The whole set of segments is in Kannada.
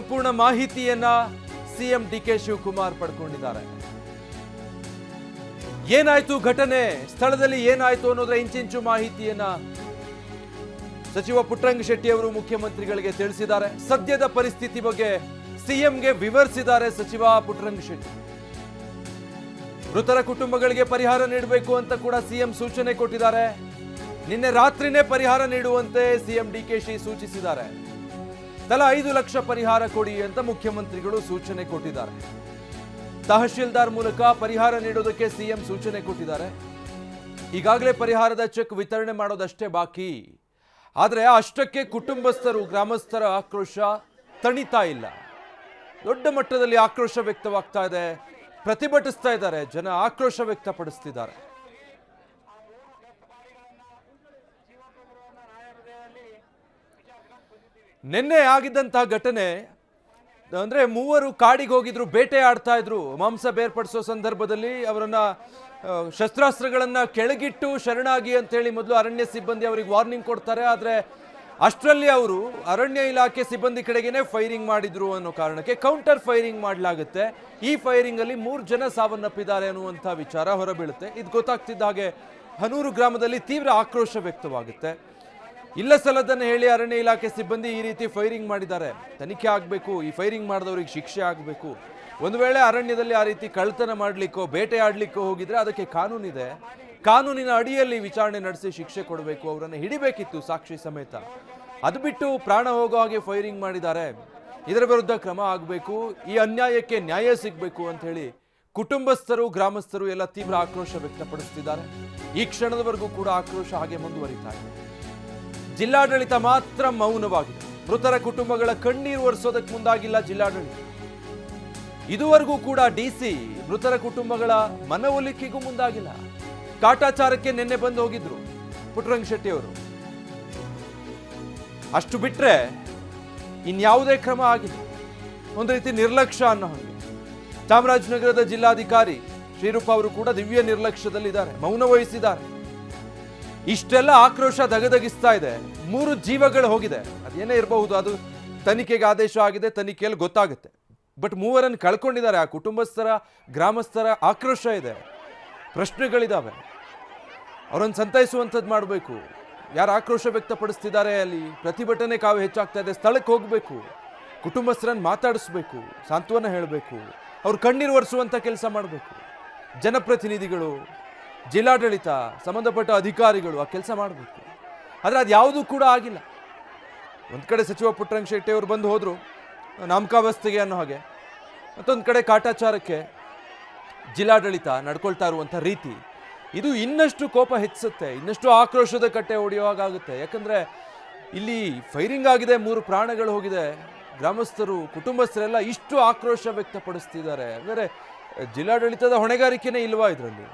ಸಂಪೂರ್ಣ ಮಾಹಿತಿಯನ್ನ ಸಿಎಂ ಡಿಕೆ ಶಿವಕುಮಾರ್ ಪಡ್ಕೊಂಡಿದ್ದಾರೆ. ಏನಾಯ್ತು ಘಟನೆ, ಸ್ಥಳದಲ್ಲಿ ಏನಾಯ್ತು ಅನ್ನೋದರ ಇಂಚಿಂಚು ಮಾಹಿತಿಯನ್ನ ಸಚಿವ ಪುಟ್ಟರಂಗಶೆಟ್ಟಿ ಅವರು ಮುಖ್ಯಮಂತ್ರಿಗಳಿಗೆ ತಿಳಿಸಿದ್ದಾರೆ. ಸದ್ಯದ ಪರಿಸ್ಥಿತಿ ಬಗ್ಗೆ ಸಿಎಂಗೆ ವಿವರಿಸಿದ್ದಾರೆ ಸಚಿವ ಪುಟ್ಟರಂಗಶೆಟ್ಟಿ. ಮೃತರ ಕುಟುಂಬಗಳಿಗೆ ಪರಿಹಾರ ನೀಡಬೇಕು ಅಂತ ಕೂಡ ಸಿಎಂ ಸೂಚನೆ ಕೊಟ್ಟಿದ್ದಾರೆ. ನಿನ್ನೆ ರಾತ್ರಿನೇ ಪರಿಹಾರ ನೀಡುವಂತೆ ಸಿಎಂ ಡಿಕೆಶಿ ಸೂಚಿಸಿದ್ದಾರೆ. ತಲಾ 5 ಲಕ್ಷ ಪರಿಹಾರ ಕೊಡಿ ಅಂತ ಮುಖ್ಯಮಂತ್ರಿಗಳು ಸೂಚನೆ ಕೊಟ್ಟಿದ್ದಾರೆ. ತಹಶೀಲ್ದಾರ್ ಮೂಲಕ ಪರಿಹಾರ ನೀಡೋದಕ್ಕೆ ಸಿಎಂ ಸೂಚನೆ ಕೊಟ್ಟಿದ್ದಾರೆ. ಈಗಾಗಲೇ ಪರಿಹಾರದ ಚೆಕ್ ವಿತರಣೆ ಮಾಡೋದಷ್ಟೇ ಬಾಕಿ. ಆದರೆ ಅಷ್ಟಕ್ಕೆ ಕುಟುಂಬಸ್ಥರು, ಗ್ರಾಮಸ್ಥರ ಆಕ್ರೋಶ ತಣಿತಾ ಇಲ್ಲ. ದೊಡ್ಡ ಮಟ್ಟದಲ್ಲಿ ಆಕ್ರೋಶ ವ್ಯಕ್ತವಾಗ್ತಾ ಇದೆ. ಪ್ರತಿಭಟಿಸ್ತಾ ಇದ್ದಾರೆ ಜನ, ಆಕ್ರೋಶ ವ್ಯಕ್ತಪಡಿಸ್ತಿದ್ದಾರೆ. ನಿನ್ನೆ ಆಗಿದ್ದಂತಹ ಘಟನೆ ಅಂದ್ರೆ ಮೂವರು ಕಾಡಿಗೆ ಹೋಗಿದ್ರು, ಬೇಟೆ ಆಡ್ತಾ ಇದ್ರು. ಮಾಂಸ ಬೇರ್ಪಡಿಸೋ ಸಂದರ್ಭದಲ್ಲಿ ಅವರನ್ನ ಶಸ್ತ್ರಾಸ್ತ್ರಗಳನ್ನ ಕೆಳಗಿಟ್ಟು ಶರಣಾಗಿ ಅಂತ ಹೇಳಿ ಮೊದಲು ಅರಣ್ಯ ಸಿಬ್ಬಂದಿ ಅವರಿಗೆ ವಾರ್ನಿಂಗ್ ಕೊಡ್ತಾರೆ. ಆದ್ರೆ ಅಷ್ಟರಲ್ಲಿ ಅವರು ಅರಣ್ಯ ಇಲಾಖೆ ಸಿಬ್ಬಂದಿ ಕಡೆಗೇನೆ ಫೈರಿಂಗ್ ಮಾಡಿದ್ರು ಅನ್ನೋ ಕಾರಣಕ್ಕೆ ಕೌಂಟರ್ ಫೈರಿಂಗ್ ಮಾಡಲಾಗುತ್ತೆ. ಈ ಫೈರಿಂಗ್ ಅಲ್ಲಿ 3 ಜನ ಸಾವನ್ನಪ್ಪಿದ್ದಾರೆ ಅನ್ನುವಂಥ ವಿಚಾರ ಹೊರಬೀಳುತ್ತೆ. ಇದು ಗೊತ್ತಾಗ್ತಿದ್ದ ಹಾಗೆ ಹನೂರು ಗ್ರಾಮದಲ್ಲಿ ತೀವ್ರ ಆಕ್ರೋಶ ವ್ಯಕ್ತವಾಗುತ್ತೆ. ಇಲ್ಲ ಸಲ್ಲದನ್ನು ಹೇಳಿ ಅರಣ್ಯ ಇಲಾಖೆ ಸಿಬ್ಬಂದಿ ಈ ರೀತಿ ಫೈರಿಂಗ್ ಮಾಡಿದ್ದಾರೆ, ತನಿಖೆ ಆಗಬೇಕು, ಈ ಫೈರಿಂಗ್ ಮಾಡಿದವರಿಗೆ ಶಿಕ್ಷೆ ಆಗಬೇಕು. ಒಂದು ವೇಳೆ ಅರಣ್ಯದಲ್ಲಿ ಆ ರೀತಿ ಕಳ್ಳತನ ಮಾಡಲಿಕ್ಕೋ ಬೇಟೆ ಆಡಲಿಕ್ಕೋ ಹೋಗಿದ್ರೆ ಅದಕ್ಕೆ ಕಾನೂನಿದೆ. ಕಾನೂನಿನ ಅಡಿಯಲ್ಲಿ ವಿಚಾರಣೆ ನಡೆಸಿ ಶಿಕ್ಷೆ ಕೊಡಬೇಕು, ಅವರನ್ನು ಹಿಡಿಬೇಕಿತ್ತು ಸಾಕ್ಷಿ ಸಮೇತ. ಅದು ಬಿಟ್ಟು ಪ್ರಾಣ ಹೋಗೋ ಹಾಗೆ ಫೈರಿಂಗ್ ಮಾಡಿದ್ದಾರೆ. ಇದರ ವಿರುದ್ಧ ಕ್ರಮ ಆಗಬೇಕು, ಈ ಅನ್ಯಾಯಕ್ಕೆ ನ್ಯಾಯ ಸಿಗಬೇಕು ಅಂತ ಹೇಳಿ ಕುಟುಂಬಸ್ಥರು, ಗ್ರಾಮಸ್ಥರು ಎಲ್ಲ ತೀವ್ರ ಆಕ್ರೋಶ ವ್ಯಕ್ತಪಡಿಸುತ್ತಿದ್ದಾರೆ. ಈ ಕ್ಷಣದವರೆಗೂ ಕೂಡ ಆಕ್ರೋಶ ಹಾಗೆ ಮುಂದುವರಿತಾ ಇದೆ. ಜಿಲ್ಲಾಡಳಿತ ಮಾತ್ರ ಮೌನವಾಗಿದೆ. ಮೃತರ ಕುಟುಂಬಗಳ ಕಣ್ಣೀರು ಒರೆಸೋದಕ್ಕೆ ಮುಂದಾಗಿಲ್ಲ ಜಿಲ್ಲಾಡಳಿತ. ಇದುವರೆಗೂ ಕೂಡ ಡಿಸಿ ಮೃತರ ಕುಟುಂಬಗಳ ಮನವೊಲಿಕೆಗೂ ಮುಂದಾಗಿಲ್ಲ. ಕಾಟಾಚಾರಕ್ಕೆ ನಿನ್ನೆ ಬಂದು ಹೋಗಿದ್ರು ಪುಟ್ಟರಂಗಶೆಟ್ಟಿ ಅವರು. ಅಷ್ಟು ಬಿಟ್ರೆ ಇನ್ಯಾವುದೇ ಕ್ರಮ ಆಗಿದೆ. ಒಂದು ರೀತಿ ನಿರ್ಲಕ್ಷ್ಯ ಅನ್ನೋ ಹಾಗೆ. ಚಾಮರಾಜನಗರದ ಜಿಲ್ಲಾಧಿಕಾರಿ ಶ್ರೀರೂಪ ಅವರು ಕೂಡ ದಿವ್ಯ ನಿರ್ಲಕ್ಷ್ಯದಲ್ಲಿದ್ದಾರೆ, ಮೌನ ವಹಿಸಿದ್ದಾರೆ. ಇಷ್ಟೆಲ್ಲ ಆಕ್ರೋಶ ದಗದಗಿಸ್ತಾ ಇದೆ. 3 ಜೀವಗಳು ಹೋಗಿದೆ. ಅದೇನೇ ಇರಬಹುದು, ಅದು ತನಿಖೆಗೆ ಆದೇಶ ಆಗಿದೆ, ತನಿಖೆಯಲ್ಲಿ ಗೊತ್ತಾಗುತ್ತೆ. ಬಟ್ 3ರನ್ನು ಕಳ್ಕೊಂಡಿದ್ದಾರೆ. ಆ ಕುಟುಂಬಸ್ಥರ, ಗ್ರಾಮಸ್ಥರ ಆಕ್ರೋಶ ಇದೆ, ಪ್ರಶ್ನೆಗಳಿದ್ದಾವೆ. ಅವರನ್ನು ಸಂತೈಸುವಂಥದ್ದು ಮಾಡಬೇಕು. ಯಾರು ಆಕ್ರೋಶ ವ್ಯಕ್ತಪಡಿಸ್ತಿದ್ದಾರೆ, ಅಲ್ಲಿ ಪ್ರತಿಭಟನೆ ಕಾವು ಹೆಚ್ಚಾಗ್ತಾ ಇದೆ, ಸ್ಥಳಕ್ಕೆ ಹೋಗಬೇಕು, ಕುಟುಂಬಸ್ಥರನ್ನು ಮಾತಾಡಿಸ್ಬೇಕು, ಸಾಂತ್ವನ ಹೇಳಬೇಕು, ಅವ್ರು ಕಣ್ಣೀರು ಒರೆಸುವಂಥ ಕೆಲಸ ಮಾಡಬೇಕು. ಜನಪ್ರತಿನಿಧಿಗಳು, ಜಿಲ್ಲಾಡಳಿತ, ಸಂಬಂಧಪಟ್ಟ ಅಧಿಕಾರಿಗಳು ಆ ಕೆಲಸ ಮಾಡಬೇಕು. ಆದರೆ ಅದು ಯಾವುದೂ ಕೂಡ ಆಗಿಲ್ಲ. ಒಂದು ಕಡೆ ಸಚಿವ ಪುಟ್ಟರಂಗಶೆಟ್ಟಿ ಅವರು ಬಂದು ಹೋದರು ನಾಮಕಾವಸ್ಥೆಗೆ ಅನ್ನೋ ಹಾಗೆ, ಮತ್ತೊಂದು ಕಡೆ ಕಾಟಾಚಾರಕ್ಕೆ ಜಿಲ್ಲಾಡಳಿತ ನಡ್ಕೊಳ್ತಾ ಇರುವಂಥ ರೀತಿ ಇದು ಇನ್ನಷ್ಟು ಕೋಪ ಹೆಚ್ಚಿಸುತ್ತೆ, ಇನ್ನಷ್ಟು ಆಕ್ರೋಶದ ಕಟ್ಟೆ ಹೊಡೆಯುವಾಗುತ್ತೆ. ಯಾಕಂದರೆ ಇಲ್ಲಿ ಫೈರಿಂಗ್ ಆಗಿದೆ, 3 ಪ್ರಾಣಗಳು ಹೋಗಿದೆ. ಗ್ರಾಮಸ್ಥರು, ಕುಟುಂಬಸ್ಥರೆಲ್ಲ ಇಷ್ಟು ಆಕ್ರೋಶ ವ್ಯಕ್ತಪಡಿಸ್ತಿದ್ದಾರೆ ಅಂದರೆ ಜಿಲ್ಲಾಡಳಿತದ ಹೊಣೆಗಾರಿಕೆನೇ ಇಲ್ವಾ ಇದರಲ್ಲಿ?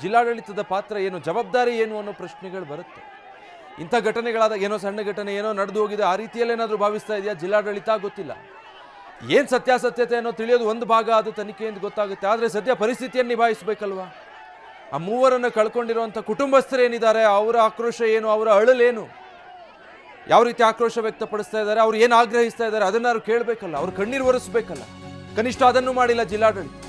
ಜಿಲ್ಲಾಡಳಿತದ ಪಾತ್ರ ಏನು, ಜವಾಬ್ದಾರಿ ಏನು ಅನ್ನೋ ಪ್ರಶ್ನೆಗಳು ಬರುತ್ತೆ. ಇಂಥ ಘಟನೆಗಳಾದ ಏನೋ ಸಣ್ಣ ಘಟನೆ ಏನೋ ನಡೆದು ಹೋಗಿದೆ ಆ ರೀತಿಯಲ್ಲಿ ಏನಾದರೂ ಭಾವಿಸ್ತಾ ಇದೆಯಾ ಜಿಲ್ಲಾಡಳಿತ? ಗೊತ್ತಿಲ್ಲ. ಏನು ಸತ್ಯಾಸತ್ಯತೆ ಅನ್ನೋ ತಿಳಿಯೋದು ಒಂದು ಭಾಗ, ಅದು ತನಿಖೆಯಿಂದ ಗೊತ್ತಾಗುತ್ತೆ. ಆದರೆ ಸದ್ಯ ಪರಿಸ್ಥಿತಿಯನ್ನು ನಿಭಾಯಿಸಬೇಕಲ್ವಾ? ಆ 3ರನ್ನು ಕಳ್ಕೊಂಡಿರುವಂಥ ಕುಟುಂಬಸ್ಥರೇನಿದ್ದಾರೆ ಅವರ ಆಕ್ರೋಶ ಏನು, ಅವರ ಅಳಲೇನು, ಯಾವ ರೀತಿ ಆಕ್ರೋಶ ವ್ಯಕ್ತಪಡಿಸ್ತಾ ಇದ್ದಾರೆ, ಅವ್ರು ಏನು ಆಗ್ರಹಿಸ್ತಾ ಇದ್ದಾರೆ ಅದನ್ನಾರು ಕೇಳಬೇಕಲ್ಲ, ಅವ್ರು ಕಣ್ಣೀರು ಒರೆಸ್ಬೇಕಲ್ಲ. ಕನಿಷ್ಠ ಅದನ್ನು ಮಾಡಿಲ್ಲ ಜಿಲ್ಲಾಡಳಿತ.